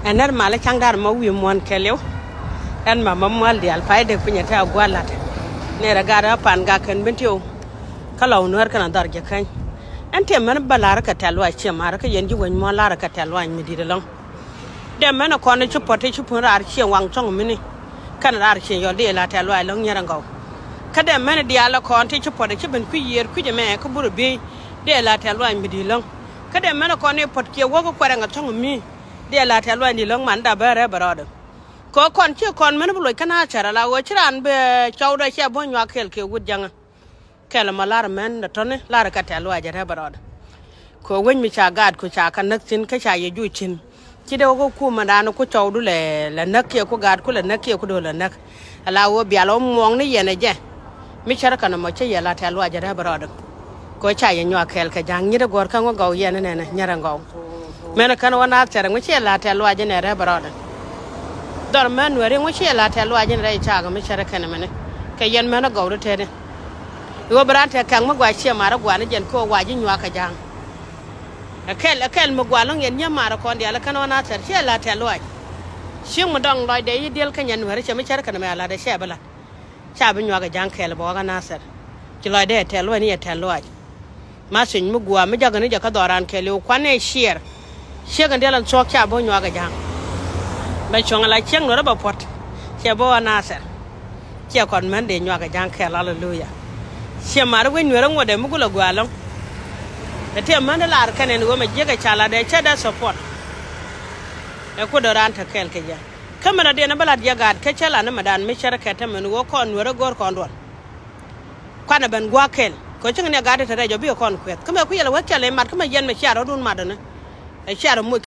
enar mala changdar ma wi mon kelew en ma mamal di al fayde punya ta gwalat ne ragara pan ga kan bintio kala unwar kana darje kan ente man balar ka talwa che mar ka yenji wen mo lar ka talwa mi di long de man ko ne chupote chupun rar che wang chong mini kan rar che yo de la talwa long nyara ngaw ka de man di ala ko ante chupote chuben ku yer ku de me ko buru be de la talwa mi di long ka de man ko ne pot ke wo ko kwara nga chong mi de la talwa ni long man da bare barado ko kon che kon man bu loy kana chara la wo chiran be chawda che bo nywa kel ke wud janga kala malar men da tone lar ka talwa jara barado ko wen mi cha gad ko cha kan nak tin ka cha ye ju chin ki de ko ku ma dan ko chawdu le la nak ke ko gad ko la nak ke ko do la nak ala wo bialo mong ni yene je mi chara kana mo che ye la talwa jara barado ko cha ye nywa kel ka jang ni de gor kan go gaw yene ne nyara ngaw men kan wana chara ngo che la talwa jene ra barado dor man were ngo che la talwa jene ra cha ga mi chara kana mene ka yen men gaw de te yo brante kan ma gwa che mara gwa ne jen ko waji nywa ka jang akel mo gwa long yen nya mara ko ndi ala kan wana chara che la talwa shin mu dong loy de yidel kan yen were che mi chara kana me ala de she bala cha bi nywa ka jang kel bo ga nasar ki loy de talwa ni talwa ma sin mu gwa mi jaga ni jaka doran kele ko ne shier shegan delan so kya bo nywa ga jang ba chong la cheng no ba pot che bo nasar che kon men de nywa ga jang kel hallelujah che mar we nwere ngode mu gula gwalon ete man la ar kanen go me jega chala de che da support e ko doran ta kel ke ja kamera de na bala de ga ke chala na madan mi sharaka ta men go kon nwere gor kon don kwana ben gwa kel ko chinga ne ga de ta jo bi kon kwet kama ku yela wakale mat kama yen me charo dun madana e charo mu